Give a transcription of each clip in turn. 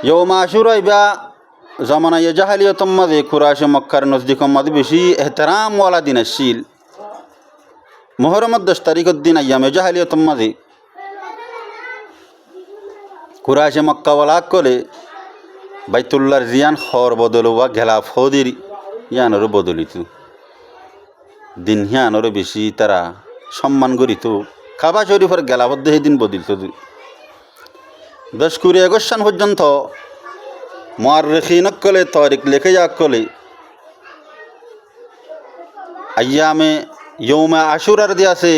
ইয়ৌম আশুরা ইবা জমানায় জাহালিয়তম মাঝে কুরাইশে মক্কার নজদিকম মাঝে বেশি এহতেরামওয়ালা দিন আসছিল। মুহররমের 10 তারিখের দিন আয়ামে জাহালিয়তম মাঝে কুরাইশে মক্কাওয়ালা কলে বাইতুল্লাহর জিয়ান খর বদলুয়া গেলাফ হদির ইয়ানরও বদলিত দিন হিয়ানরও বেশি তারা সম্মান করিত। কাবা শরীফের গেলাফত সেই দিন বদলিত 10 আগস্ট সান পর্যন্ত মুআররিখিনক কলে তারিখ লেখে যাক কলে আয়ামে ইয়ৌমে আশুরার দিয়াছে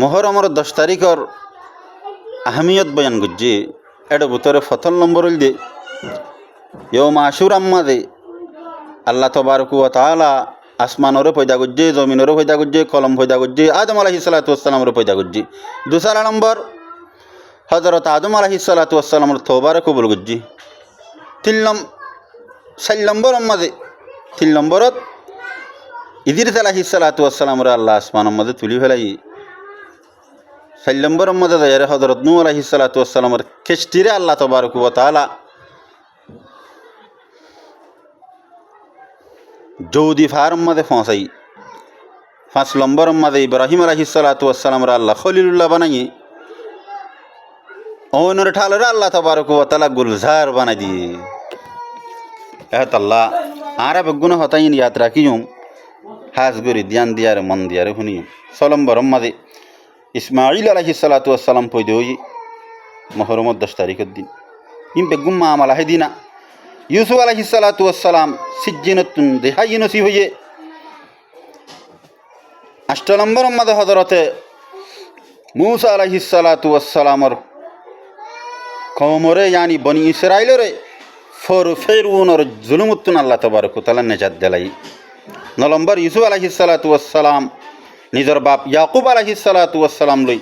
মুহররমের 10 তারিখের আহমিয়ত বয়ান করছে। এটা ভিতরে প্রথম নম্বর হইল যে ইয়ৌমে আশুরার মাঝে আল্লাহ তবারক ওয়া তাআলা আসমানরে পয়দা করছে, জমিনরে পয়দা করছে, কলম পয়দা করছে, আদম আলাইহিস সালাতু ওয়াস সালামরে পয়দা করছে। 2 নম্বর হযরত আদম আলাইহিস সালাতু ওয়াস সালামর তওবারে কবুল করছে। 4 নম্বরের মাঝে 3 নম্বরত ইদ্রিস আলাইহিস সালাতু ওয়াস সালামরে আল্লাহ আসমানের মাঝে তুলি ফেলাই। 4 নম্বরের মাঝে যায় হযরত নূহ আলাইহিস সালাতু ওয়াস সালামের কিস্তিরে আল্লাহ তবারক ওয়া তাআলা যৌদি ফার্ম মাঝে পৌঁছাই। 5 নম্বরের মাঝে ইব্রাহিম আলাইহিস সালাতু ওয়াস সালামরে আল্লাহ খলিলুল্লাহ বানাই। ওনরে ঠালরে আল্লাহ তবারক ওয়া তাআলা গুলজার বানাই দিয়ে আল্লাহ আরা বেগুন হতাইন ইয়াদ রাখিম হাজ গরি ধ্যান দিয়ারে মন দিয়ারে শুনি। 6 নম্বরের মাঝে ইসমাইল আলাইহিস সালাতু ওয়াস সালাম পয়দা হই মুহররমের 10 তারিখের দিন। ইম বেগুম মামলা হেদিনা ইউসুফ আলাইহিস সালাতু ওয়াস সালাম সিজ্জিনতুন দেহাই নসিব হইয়ে। 8 নম্বরের মাঝে হযরতে মূসা আলাইহিস সালাতু ওয়াস সালামর কওমরে ইয়ানি বনি ইসরাইলরে ফেরউনের জুলুমতুন আল্লাহ তবারক ওয়া তাআলা নিজাত দিলাই। 9 নম্বর ইউসুফ আলাইহিস সালাতু ওয়াস সালাম নিজের বাপ ইয়াকুব আলাইহিস সালাতু ওয়াস সালাম লই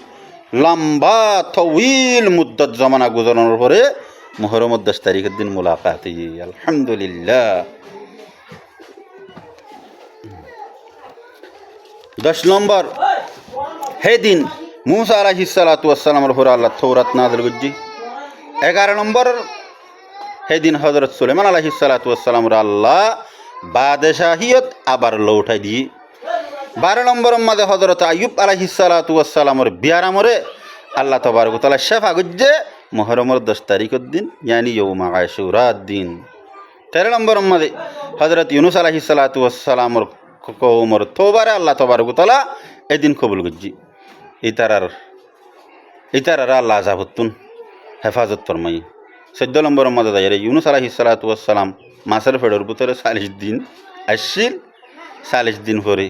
লম্বা তওয়িল মুদ্দত জমানা গুজরানোর পরে মুহররমের 10 তারিখের দিন মুলাকাত হই। আলহামদুলিল্লাহ। 10 নম্বর হে দিন মূসা আলাইহিস সালাতু ওয়াস সালামের উপর আল্লাহ তাওরাত নাযিল করজি। 11 নম্বর হে দিন হযরত সুলাইমান আলাইহিস সালাতু ওয়াস সালামের আল্লাহ বাদশাহিয়ত আবার লৌটাই দি। 12 নম্বরের মাঝে হযরত আইয়ুব আলাইহিস সালাতু ওয়াস সালামের বিয়ারামরে আল্লাহ তাবারক ওয়া তাআলা শেফা করছে মুহররমের 10 তারিখের দিন ইয়ানি ইয়ৌমে আশুরার দিন। 13 নম্বরের মাঝে হযরত ইউনূস আলাইহিস সালাতু ওয়াস সালামের কওমর তওবারে আল্লাহ তাবারক ওয়া তাআলা এদিন কবুল করজি। ইতারার আল্লাহ আযাবতুন হেফাজত ফরমাই। 14 নম্বরের মাঝে যায় ইউনূস আলাইহিস সালাতু ওয়াস সালাম মাছের ফেডর ভিতরে 40 দিন আসছিল। 40 দিন পরে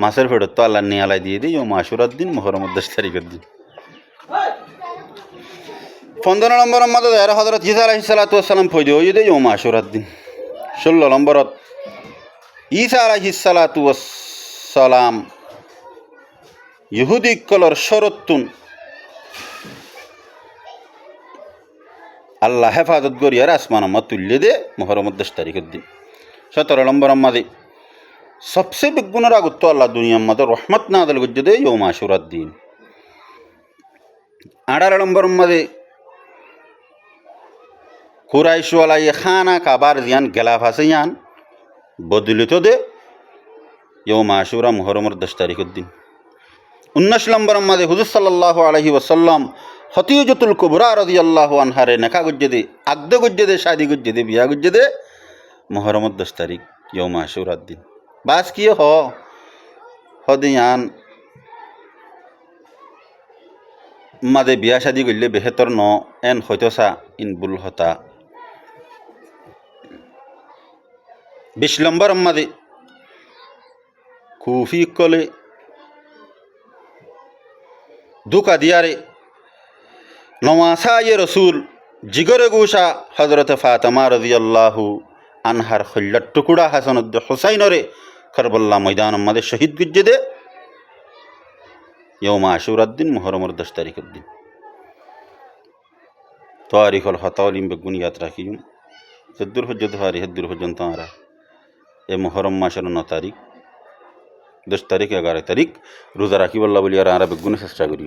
মাছের ফেডর তো আল্লাহ নিয়ালাই দিয়ে দিই ইয়ৌমে আশুরার দিন মুহররমের 10 তারিখের দিন। 15 নম্বরের মাঝে যায় হযরত ঈসা আলাইহিস সালাতু ওয়াস সালাম পয়দা হই দে ইয়ৌমে আশুরার দিন। 16 নম্বরত ঈসা আলাইহিস সালাতু ওয়াস সালাম ইহুদি কলর শরতুন আল্লাহ হেফাজত করি আর আসমান আমার তুললে দে মুহররমের 10 তারিখের দিন। 17 নম্বরের মাঝে সবচেয়ে বেগুনের আগত আল্লাহ দুনিয়ার মাঝে রহমত নাযিল করছে দে ইয়ৌমে আশুরার দিন। 18 নম্বরের মাঝে কুরাইশওয়ালাই খানা কাবার জিয়ান গেলাফ আছে ইয়ান বদলিত দে ইয়ৌমে আশুরা মুহররমের 10 তারিখের দিন। 19 নম্বরের মাঝে হুজুর সাল্লাল্লাহু আলাইহি ওয়াসাল্লাম খতিজাতুল কুবরা রাদিয়াল্লাহু আনহারে নেকা গজ্জে দে আগদ গজ্জে দে শাদি গজ্জে দে বিয়া গজ্জে দে মুহররমের 10 তারিখ ইয়ৌমে আশুরার দিন। বাস কি হদিয়ান মাদে বিয়া শাদি করলে বেহেতর ন এন হইতসা ইন বুল হতা। 20 নম্বরের মাঝে কুফি কলে দুকা দিয়ারে নওয়াসায়ে রসুল জিগরে গোসা হযরতে ফাতেমা রাদিয়াল্লাহু আনহার খল্লার টুকুরা হাসান হুসাইনরে কারবাল্লা ময়দানের মাঝে শহীদ গজ্জে দে ইয়ৌমে আশুরার দিন মুহররমের 10 তারিখের দিন। তারিখল হতাওলিম বেগুন ইয়াদ রাখিম। 14 পর্যন্ত হারি 14 পর্যন্ত আমরা এ মুহররম মাসের 9 তারিখ 10 তারিখ 11 তারিখ রোজা রাখিবল্লা বলি আর আমরা বেগুনে চেষ্টা করি।